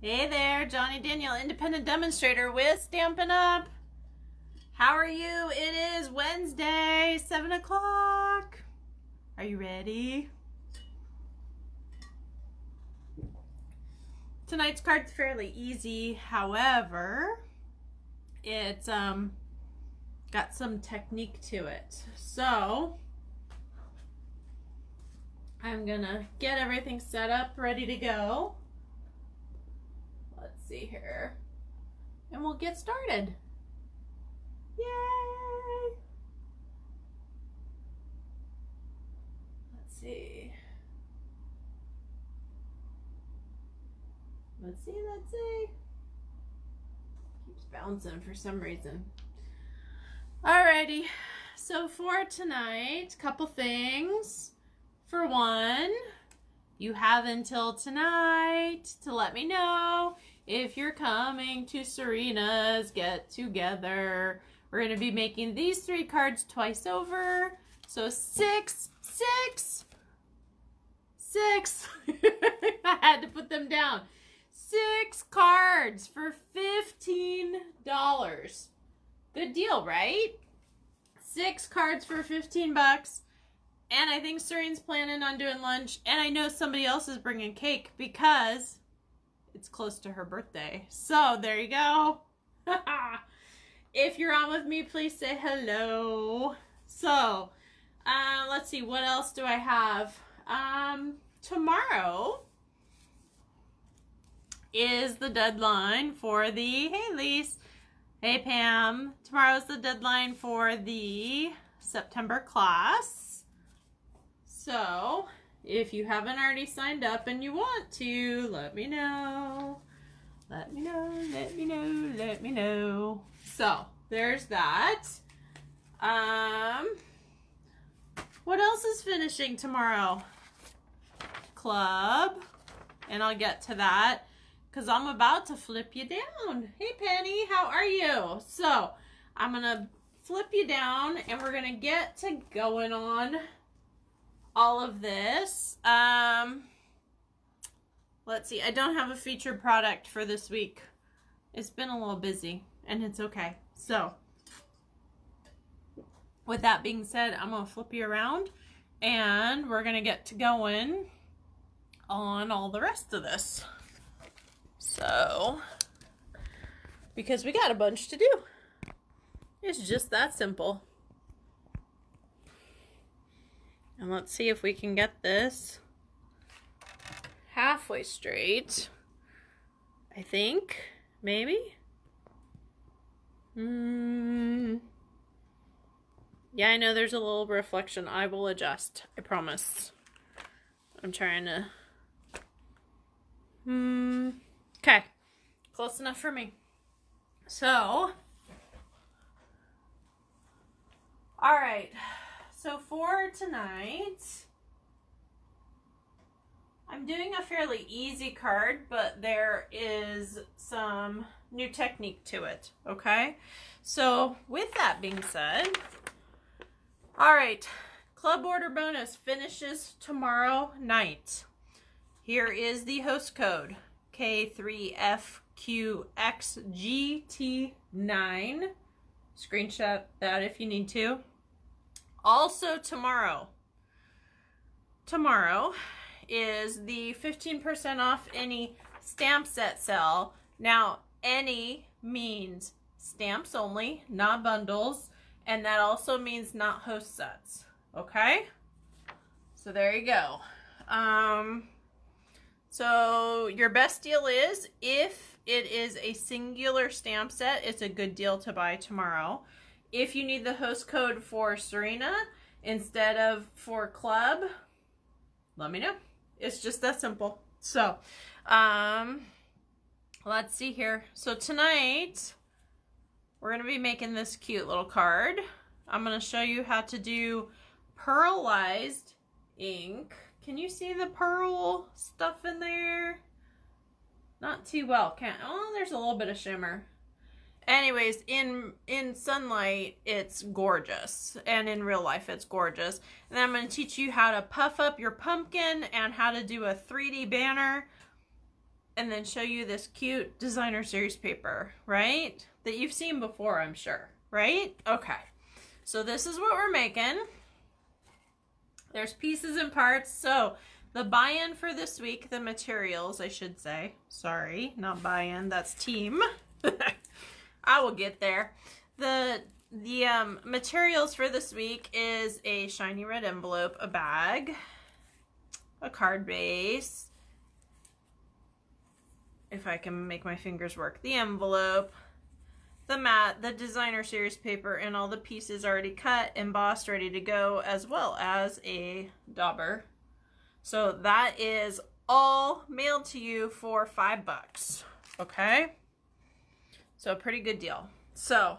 Hey there, Johnny Daniel, independent demonstrator with Stampin' Up! How are you? It is Wednesday, 7 o'clock. Are you ready? Tonight's card's fairly easy, however, it's got some technique to it. So, I'm gonna get everything set up, ready to go. Let's see here. And we'll get started. Yay! Let's see. Let's see. Keeps bouncing for some reason. Alrighty. So for tonight, couple things. For one, you have until tonight to let me know if you're coming to Serena's get together. We're going to be making these 3 cards twice over. So 6. I had to put them down. 6 cards for $15. Good deal, right? 6 cards for 15 bucks. And I think Serena's planning on doing lunch. And I know somebody else is bringing cake because it's close to her birthday. So there you go. If you're on with me, please say hello. So let's see. What else do I have? Tomorrow is the deadline for the, hey Lise, hey Pam. Tomorrow's the deadline for the September class. So, if you haven't already signed up and you want to, let me know. Let me know. So, there's that. What else is finishing tomorrow? Club. And I'll get to that because I'm about to flip you down. Hey Penny, how are you? So, I'm going to flip you down and we're going to get to going on all of this. Let's see. I don't have a featured product for this week. It's been a little busy, and it's okay. So, with that being said, I'm going to flip you around, and we're going to get to going on all the rest of this. So, because we got a bunch to do. It's just that simple. And let's see if we can get this halfway straight. I think, maybe. Yeah, I know there's a little reflection. I will adjust, I promise. I'm trying to. Okay, close enough for me. So, all right. So for tonight, I'm doing a fairly easy card, but there is some new technique to it, okay? So with that being said, all right, club order bonus finishes tomorrow night. Here is the host code, K3FQXGT9. Screenshot that if you need to. Also tomorrow is the 15% off any stamp set sale. Now, any means stamps only, not bundles, and that also means not host sets, okay? So there you go. So your best deal is, if it is a singular stamp set, it's a good deal to buy tomorrow. If you need the host code for Serena instead of for club, let me know. It's just that simple. So, let's see here. So tonight, we're going to be making this cute little card. I'm going to show you how to do Pearlized ink. Can you see the pearl stuff in there? Not too well. Oh, there's a little bit of shimmer. Anyways, in sunlight, it's gorgeous. And in real life, it's gorgeous. And then I'm going to teach you how to puff up your pumpkin and how to do a 3D banner. and then show you this cute designer series paper, right? That you've seen before, I'm sure, right? Okay, so this is what we're making. There's pieces and parts. So the buy-in for this week, the materials, I should say. Sorry, not buy-in, that's team. I will get there. The materials for this week is a shiny red envelope, a bag, a card base, if I can make my fingers work, the envelope, the mat, the designer series paper, and all the pieces already cut, embossed, ready to go, as well as a dauber. So that is all mailed to you for $5, okay? So a pretty good deal. So,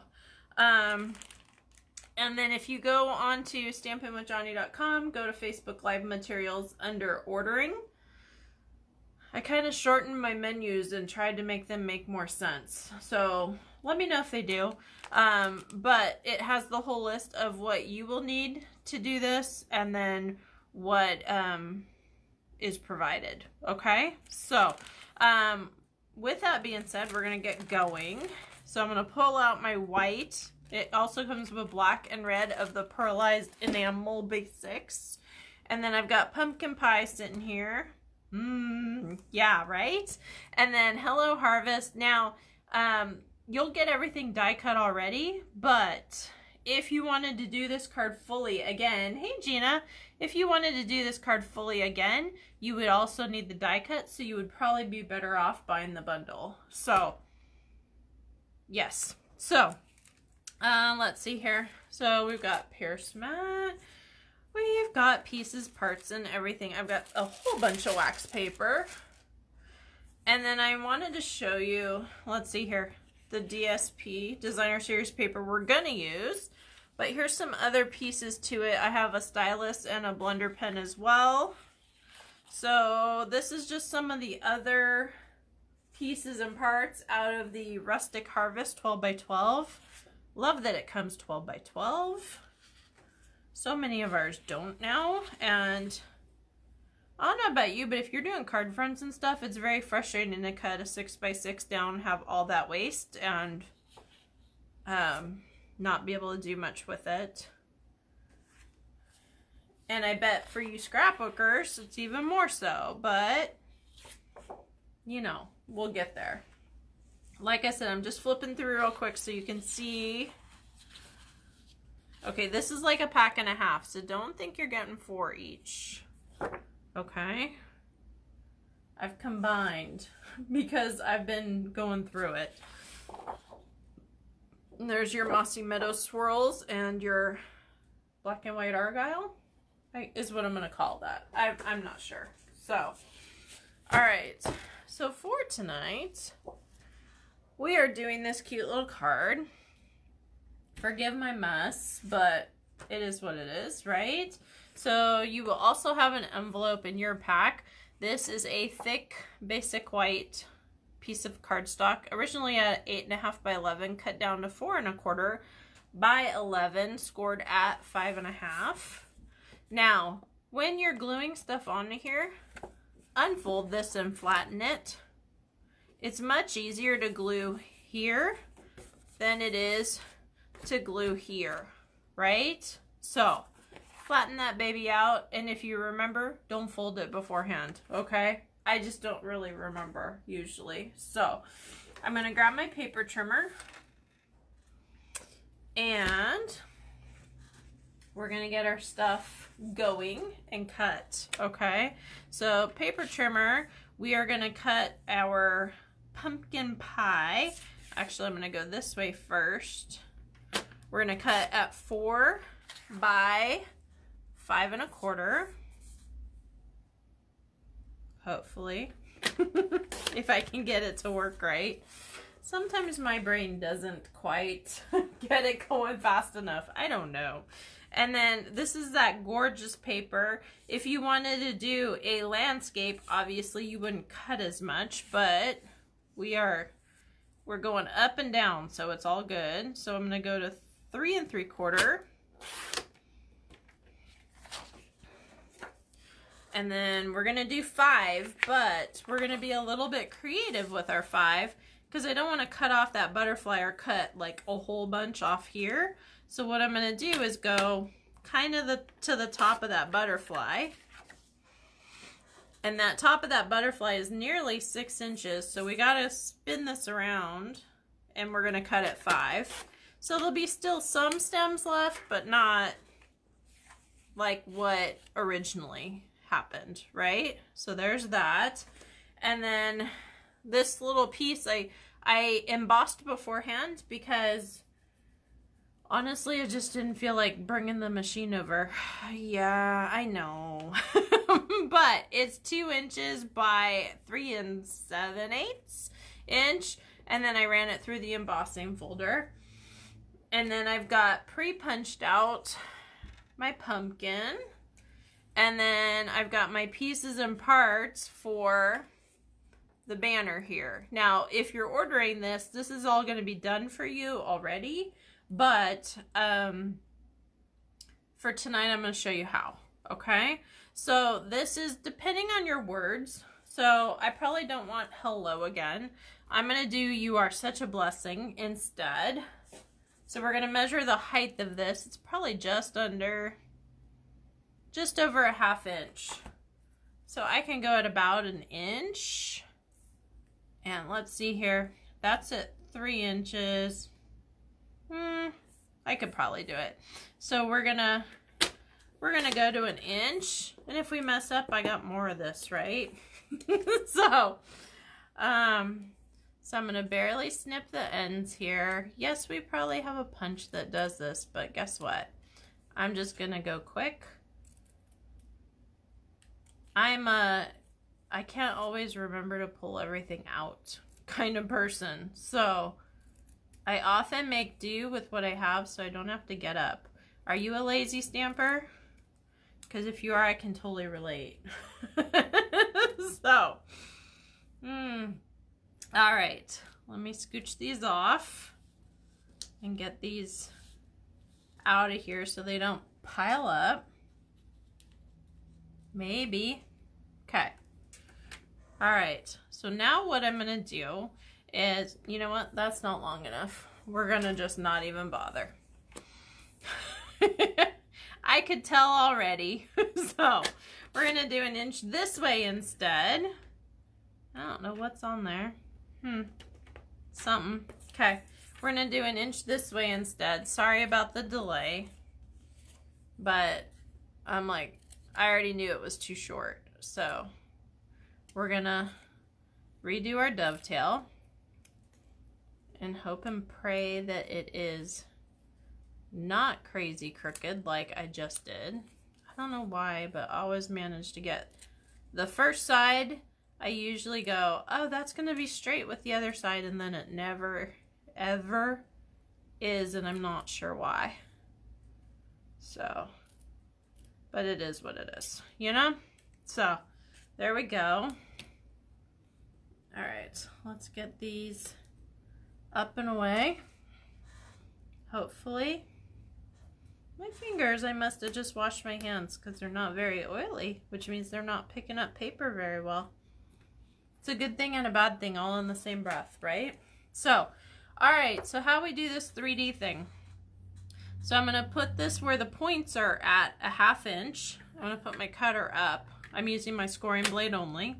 and then if you go on to stampinwithjohnny.com, go to Facebook Live materials under ordering. I kind of shortened my menus and tried to make them make more sense. So let me know if they do. But it has the whole list of what you will need to do this and then what is provided. Okay? So with that being said, we're going to get going. So I'm going to pull out my white. It also comes with black and red of the Pearlized Enamel Basics. And then I've got pumpkin pie sitting here. Yeah, right? And then Hello Harvest. Now, you'll get everything die cut already, but if you wanted to do this card fully again, hey Gina, if you wanted to do this card fully again, you would also need the die cut, so you would probably be better off buying the bundle. So, yes. So, let's see here. So we've got Pierce mat. We've got pieces, parts, and everything. I've got a whole bunch of wax paper. And then I wanted to show you, let's see here, the DSP, Designer Series paper we're going to use. But here's some other pieces to it. I have a stylus and a blender pen as well. So this is just some of the other pieces and parts out of the Rustic Harvest 12x12. Love that it comes 12x12. So many of ours don't now, and I don't know about you, but if you're doing card fronts and stuff, it's very frustrating to cut a 6x6 down, have all that waste, and not be able to do much with it. And I bet for you scrapbookers, it's even more so, but, you know, we'll get there. Like I said, I'm just flipping through real quick so you can see. Okay, this is like a pack and a half, so don't think you're getting 4 each. Okay? I've combined because I've been going through it. And there's your Mossy Meadow swirls and your black and white Argyle, is what I'm going to call that. I'm not sure. So, alright. So for tonight, we are doing this cute little card. Forgive my mess, but it is what it is, right? So you will also have an envelope in your pack. This is a thick, basic white piece of cardstock, originally at 8.5 by 11, cut down to 4.25 by 11, scored at 5.5. Now, when you're gluing stuff onto here, unfold this and flatten it. It's much easier to glue here than it is to glue here, right? So flatten that baby out, and if you remember, don't fold it beforehand, okay? I just don't really remember usually. So I'm gonna grab my paper trimmer and we're gonna get our stuff going and cut, okay? So paper trimmer, we are gonna cut our pumpkin pie. Actually, I'm gonna go this way first. We're gonna cut at 4 by 5.25. Hopefully, if I can get it to work right. Sometimes my brain doesn't quite get it going fast enough. I don't know. And then this is that gorgeous paper. If you wanted to do a landscape, obviously you wouldn't cut as much, but we're going up and down, so it's all good. So I'm gonna go to 3 3/4. And then we're gonna do 5, but we're gonna be a little bit creative with our 5 because I don't want to cut off that butterfly or cut like a whole bunch off here. So what I'm gonna do is go kind of to the top of that butterfly. And that top of that butterfly is nearly 6 inches. So we gotta spin this around and we're gonna cut at 5. So there'll be still some stems left, but not like what originally happened, right? So there's that. And then this little piece I embossed beforehand because honestly, I just didn't feel like bringing the machine over. Yeah, I know. But it's 2 inches by 3 7/8 inch. And then I ran it through the embossing folder. And then I've got pre-punched out my pumpkin. And then I've got my pieces and parts for the banner here. Now, if you're ordering this, this is all going to be done for you already. But for tonight, I'm going to show you how. Okay? So this is depending on your words. So I probably don't want hello again. I'm going to do you are such a blessing instead. So we're going to measure the height of this. It's probably just over a 1/2 inch. So I can go at about 1 inch. And let's see here. That's at 3 inches. I could probably do it. So we're gonna go to 1 inch. And if we mess up, I got more of this, right? So I'm gonna barely snip the ends here. Yes, we probably have a punch that does this, but guess what? I'm just gonna go quick. I can't always remember to pull everything out kind of person. So I often make do with what I have so I don't have to get up. Are you a lazy stamper? Because if you are, I can totally relate. So, all right. Let me scooch these off and get these out of here so they don't pile up. Maybe. Okay. All right. So now what I'm going to do is, you know what? That's not long enough. We're going to just not even bother. I could tell already. So we're going to do 1 inch this way instead. I don't know what's on there. Something. Okay. We're going to do 1 inch this way instead. Sorry about the delay. But I'm like, I already knew it was too short. So we're going to redo our dovetail and hope and pray that it is not crazy crooked like I just did. I don't know why, but I always manage to get the first side. I usually go, oh, that's going to be straight with the other side, and then it never, ever is, and I'm not sure why. So, but it is what it is, you know? So, there we go. All right, let's get these up and away. Hopefully. My fingers, I must have just washed my hands because they're not very oily, which means they're not picking up paper very well. It's a good thing and a bad thing all in the same breath, right? So, all right, so how we do this 3D thing. So I'm going to put this where the points are at a 1/2 inch. I'm going to put my cutter up. I'm using my scoring blade only.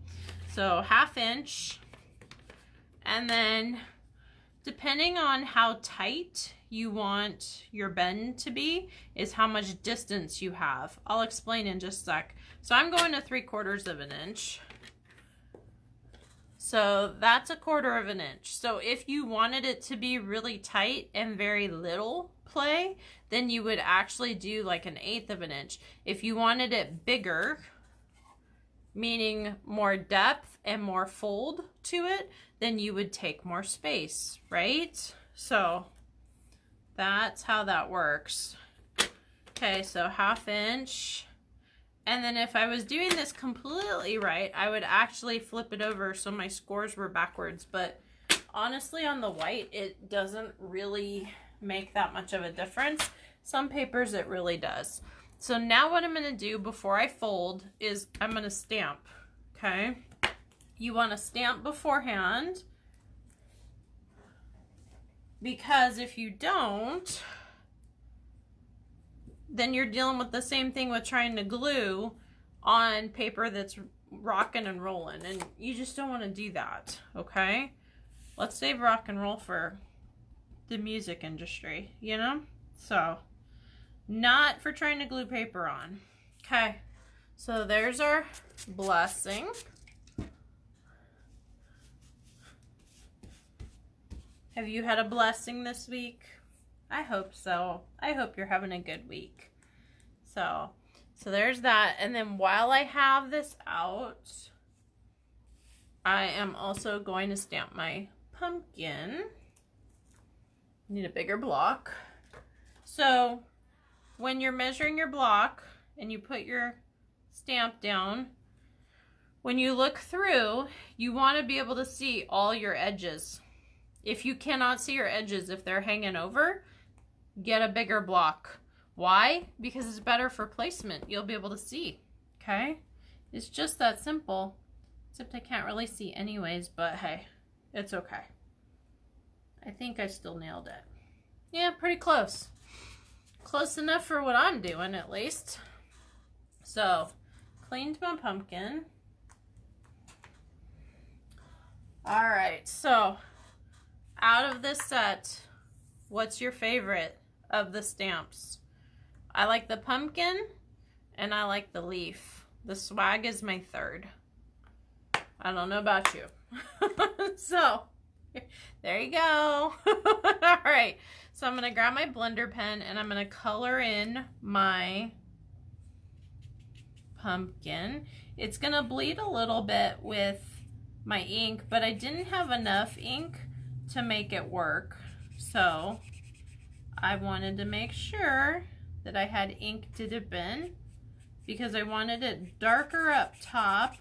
So 1/2 inch. And then depending on how tight you want your bend to be is how much distance you have. I'll explain in just a sec. So I'm going to 3/4 inch. So that's 1/4 inch. So if you wanted it to be really tight and very little play, then you would actually do like 1/8 inch. If you wanted it bigger, meaning more depth and more fold to it, then you would take more space, right? So that's how that works. Okay, so 1/2 inch. And then if I was doing this completely right, I would actually flip it over so my scores were backwards. But honestly, on the white, it doesn't really make that much of a difference. Some papers, it really does. So now what I'm going to do before I fold is I'm going to stamp, okay? You want to stamp beforehand, because if you don't, then you're dealing with the same thing with trying to glue on paper that's rocking and rolling, and you just don't want to do that, okay? Let's save rock and roll for the music industry, you know? So, not for trying to glue paper on. Okay, so there's our blessing. Have you had a blessing this week? I hope so. I hope you're having a good week. So there's that. And then while I have this out, I am also going to stamp my pumpkin. Need a bigger block. So when you're measuring your block and you put your stamp down, when you look through, you want to be able to see all your edges. If you cannot see your edges, if they're hanging over, get a bigger block. Why? Because it's better for placement. You'll be able to see, okay? It's just that simple, except I can't really see anyways, but hey, it's okay. I think I still nailed it. Yeah, pretty close. Close enough for what I'm doing, at least. So, cleaned my pumpkin. All right, so out of this set, what's your favorite of the stamps? I like the pumpkin and I like the leaf. The swag is my third. I don't know about you. So, there you go. All right, so I'm gonna grab my blender pen and I'm gonna color in my pumpkin. It's gonna bleed a little bit with my ink, but I didn't have enough ink to make it work. So I wanted to make sure that I had ink to dip in because I wanted it darker up top.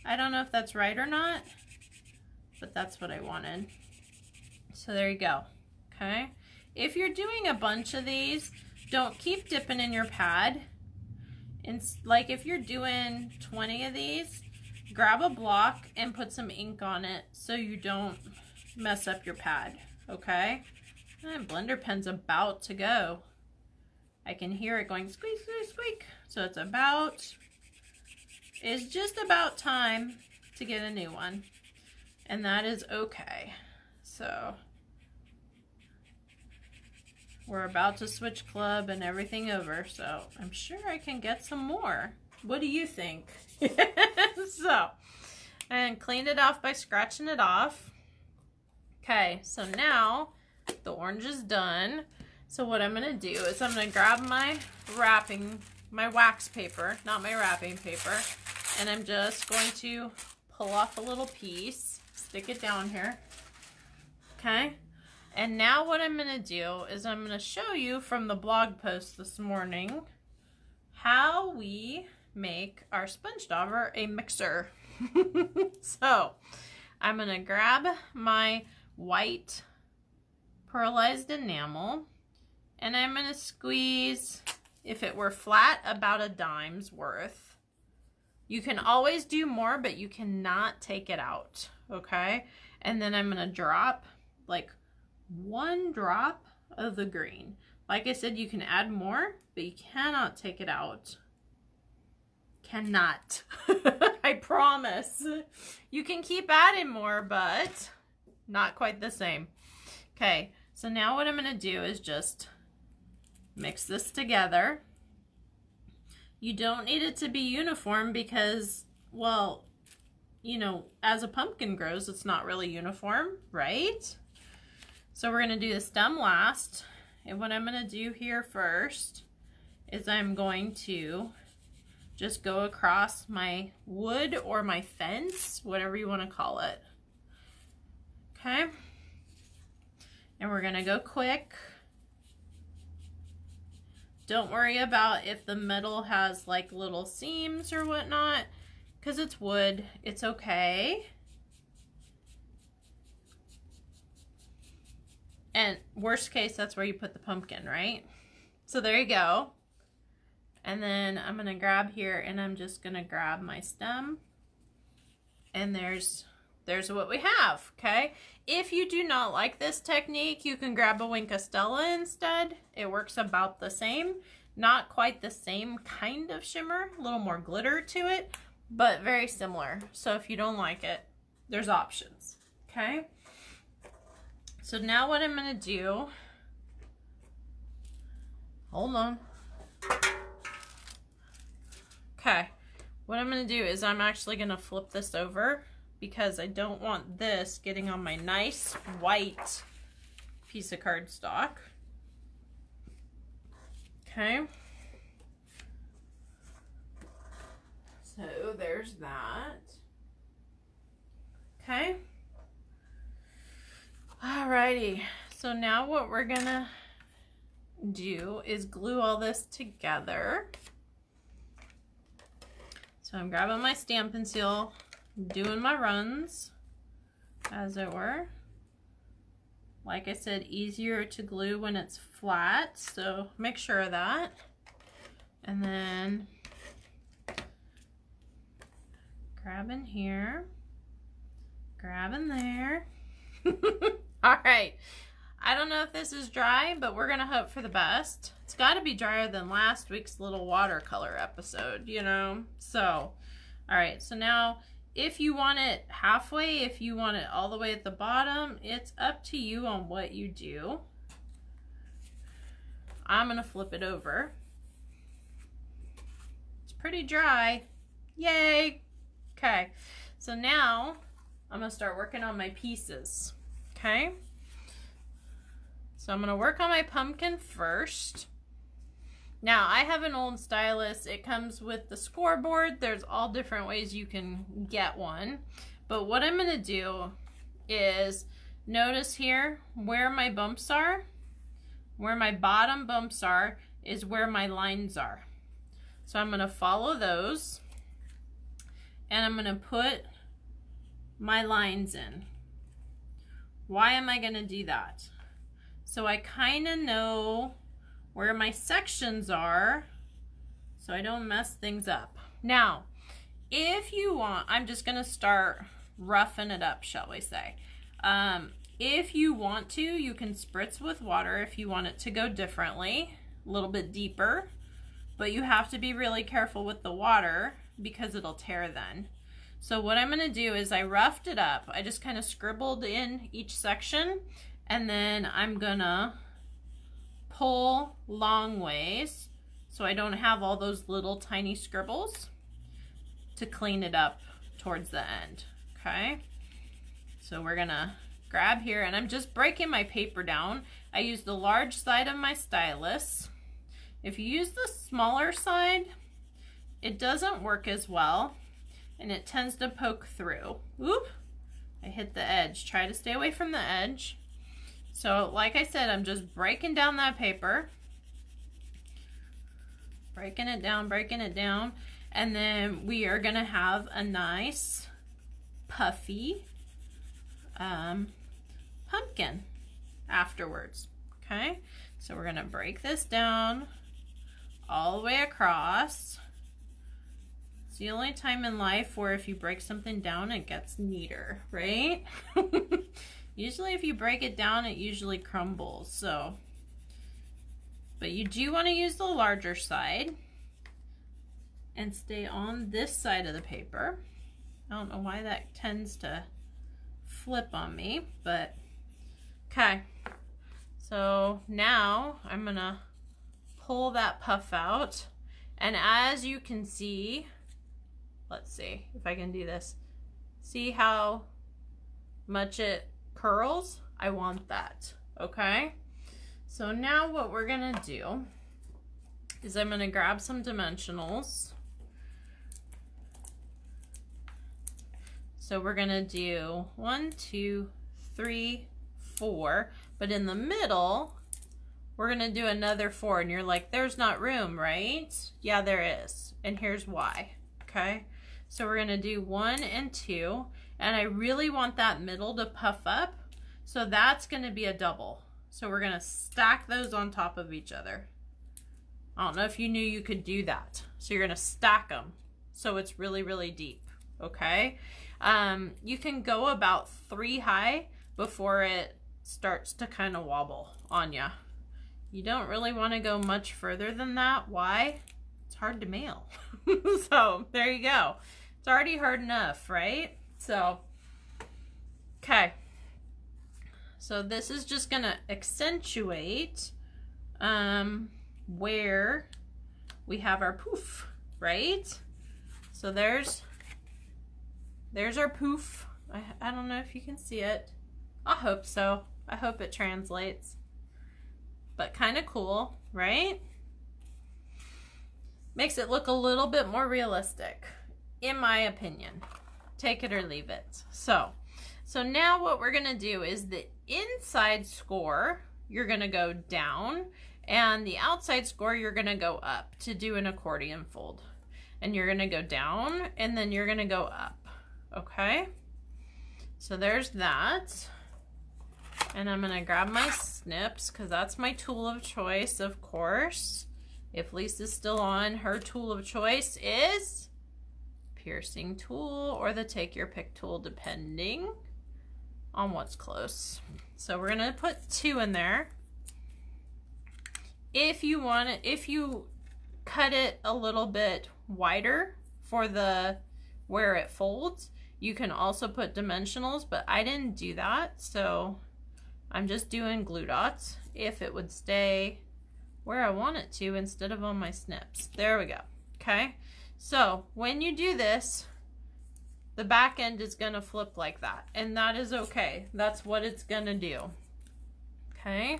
I don't know if that's right or not, but that's what I wanted. So there you go, okay? If you're doing a bunch of these, don't keep dipping in your pad. And like if you're doing 20 of these, grab a block and put some ink on it so you don't mess up your pad, okay? And blender pen's about to go. I can hear it going squeak, squeak, squeak. So it's just about time to get a new one. And that is okay. So we're about to switch club and everything over, so I'm sure I can get some more. What do you think? So, and cleaned it off by scratching it off. Okay, so now the orange is done. So what I'm gonna do is I'm gonna grab my wax paper, not my wrapping paper, and I'm just going to pull off a little piece, stick it down here, okay? And now what I'm gonna do is I'm gonna show you from the blog post this morning how we make our sponge dauber a mixer. So I'm gonna grab my white pearlized enamel and I'm gonna squeeze, if it were flat, about a dime's worth. You can always do more, but you cannot take it out, okay? And then I'm gonna drop like 1 drop of the green. Like I said, you can add more, but you cannot take it out. Cannot. I promise. You can keep adding more, but not quite the same. Okay, so now what I'm going to do is just mix this together. You don't need it to be uniform because, well, you know, as a pumpkin grows, it's not really uniform, right? So we're going to do the stem last. And what I'm going to do here first is I'm going to just go across my wood or my fence, whatever you want to call it. Okay? And we're going to go quick. Don't worry about if the metal has like little seams or whatnot, because it's wood. It's okay. And worst case, that's where you put the pumpkin, right? So there you go. And then I'm gonna grab here and I'm just gonna grab my stem. And there's what we have, okay? If you do not like this technique, you can grab a Wink of Stella instead. It works about the same. Not quite the same kind of shimmer, a little more glitter to it, but very similar. So if you don't like it, there's options, okay? So now what I'm gonna do, hold on. Okay, what I'm gonna do is I'm actually gonna flip this over because I don't want this getting on my nice white piece of cardstock. Okay. So there's that. Okay. Alrighty. So now what we're gonna do is glue all this together. So I'm grabbing my Stampin' Seal, doing my runs, as it were. Like I said, easier to glue when it's flat, so make sure of that. And then grabbing here, grabbing there. All right. I don't know if this is dry, but we're gonna hope for the best. It's got to be drier than last week's little watercolor episode, you know? So, all right, so now if you want it halfway, if you want it all the way at the bottom, it's up to you on what you do. I'm gonna flip it over. It's pretty dry. Yay! Okay, so now I'm gonna start working on my pieces, okay? So I'm gonna work on my pumpkin first. Now, I have an old stylus. It comes with the scoreboard. There's all different ways you can get one. But what I'm gonna do is notice here where my bumps are, where my bottom bumps are, is where my lines are. So I'm gonna follow those and I'm gonna put my lines in. Why am I gonna do that? So I kind of know where my sections are so I don't mess things up. Now, if you want, I'm just gonna start roughing it up, shall we say. If you want to, you can spritz with water if you want it to go differently, a little bit deeper, but you have to be really careful with the water because it'll tear then. So what I'm gonna do is I roughed it up. I just kind of scribbled in each section, and then I'm gonna pull long ways so I don't have all those little tiny scribbles to clean it up towards the end, okay? So we're gonna grab here, and I'm just breaking my paper down. I use the large side of my stylus. If you use the smaller side, it doesn't work as well, and it tends to poke through. Oop, I hit the edge. Try to stay away from the edge. So like I said, I'm just breaking down that paper. Breaking it down, and then we are gonna have a nice puffy pumpkin afterwards, okay? So we're gonna break this down all the way across. It's the only time in life where if you break something down, it gets neater, right? Usually if you break it down, it usually crumbles, so. But you do want to use the larger side and stay on this side of the paper. I don't know why that tends to flip on me, but okay. So now I'm gonna pull that puff out, and as you can see, let's see if I can do this. See how much it curls? I want that, okay? So now what we're gonna do is I'm gonna grab some dimensionals. So we're gonna do 1, 2, 3, 4, but in the middle, we're gonna do another 4, and you're like, there's not room, right? Yeah, there is, and here's why, okay? So we're gonna do 1 and 2, and I really want that middle to puff up, so that's gonna be a double. So we're gonna stack those on top of each other. I don't know if you knew you could do that. So you're going to stack them so it's really, really deep, okay? You can go about 3 high before it starts to kind of wobble on you. You don't really want to go much further than that. Why? It's hard to mail. So there you go. It's already hard enough, right? So, okay. So this is just going to accentuate where we have our poof, right? So there's our poof. I don't know if you can see it. I hope so. I hope it translates. But kind of cool, right? Makes it look a little bit more realistic, in my opinion. Take it or leave it. So now what we're gonna do is the inside score, you're gonna go down, and the outside score, you're gonna go up to do an accordion fold. And you're gonna go down, and then you're gonna go up, okay? So there's that. And I'm gonna grab my snips, because that's my tool of choice, of course. If Lisa's still on, her tool of choice is piercing tool or the take your pick tool, depending on what's close. So we're gonna put 2 in there. If you want it, if you cut it a little bit wider for the where it folds, you can also put dimensionals, but I didn't do that, so I'm just doing glue dots if it would stay where I want it to instead of on my snips. There we go. Okay, so when you do this, the back end is going to flip like that, and that is okay. That's what it's going to do. Okay,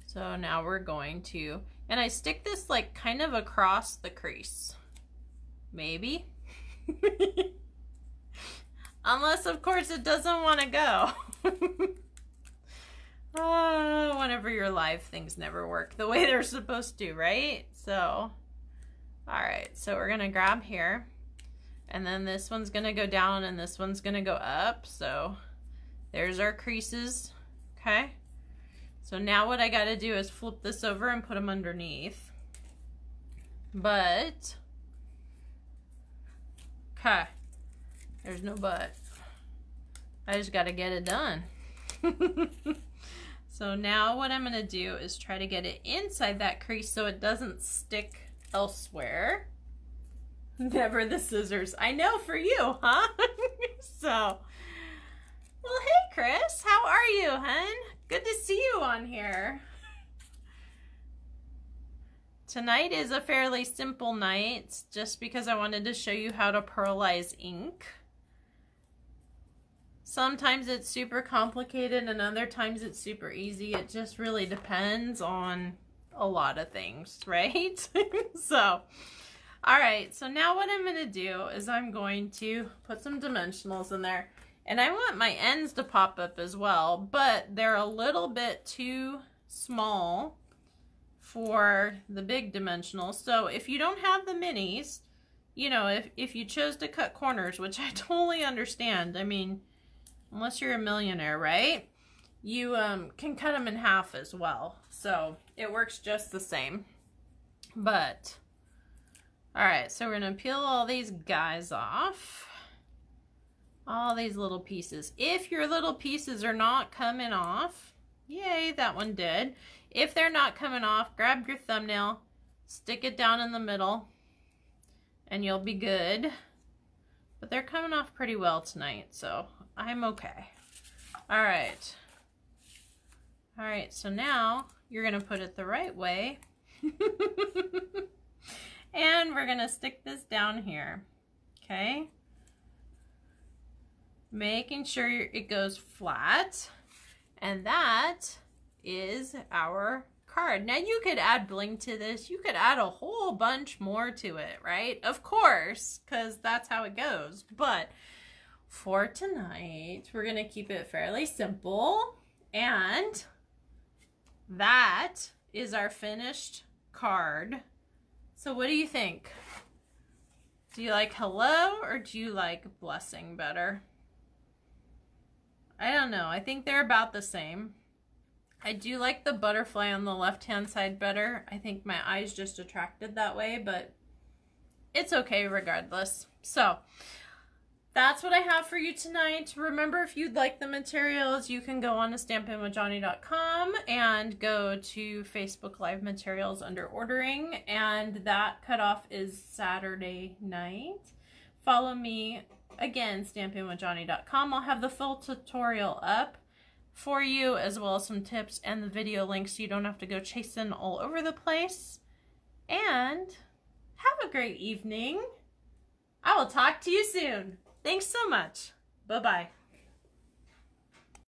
so now we're going to, and I stick this like kind of across the crease, maybe. Unless of course it doesn't want to go. Oh, whenever you're live, things never work the way they're supposed to, right? So, all right, so we're gonna grab here, and then this one's gonna go down and this one's gonna go up. So there's our creases, okay? So now what I gotta do is flip this over and put them underneath. But, okay, there's no but. I just gotta get it done. So now what I'm gonna do is try to get it inside that crease so it doesn't stick elsewhere. Never the scissors. I know, for you, huh? So, well, hey Chris, how are you, hun? Good to see you on here. Tonight is a fairly simple night, just because I wanted to show you how to pearlize ink. Sometimes it's super complicated and other times it's super easy. It just really depends on a lot of things, right? So, all right, so now what I'm gonna do is I'm going to put some dimensionals in there, and I want my ends to pop up as well, but they're a little bit too small for the big dimensionals. So if you don't have the minis, you know, if you chose to cut corners, which I totally understand, I mean, unless you're a millionaire, right? You can cut them in half as well. So it works just the same. But, all right, so we're gonna peel all these guys off. All these little pieces. If your little pieces are not coming off, yay, that one did. If they're not coming off, grab your thumbnail, stick it down in the middle, and you'll be good. But they're coming off pretty well tonight, so I'm okay. All right. All right, so now you're gonna put it the right way. And we're gonna stick this down here, okay? Making sure it goes flat. And that is our card. Now you could add bling to this. You could add a whole bunch more to it, right? Of course, because that's how it goes. But for tonight, we're gonna keep it fairly simple. And that is our finished card. So what do you think? Do you like hello or do you like blessing better? I don't know. I think they're about the same. I do like the butterfly on the left-hand side better. I think my eye's just attracted that way, but it's okay regardless. So that's what I have for you tonight. Remember, if you'd like the materials, you can go on to stampinwithjohnny.com and go to Facebook Live materials under ordering, and that cutoff is Saturday night. Follow me again, stampinwithjohnny.com. I'll have the full tutorial up for you, as well as some tips and the video links so you don't have to go chasing all over the place. And have a great evening. I will talk to you soon. Thanks so much. Bye-bye.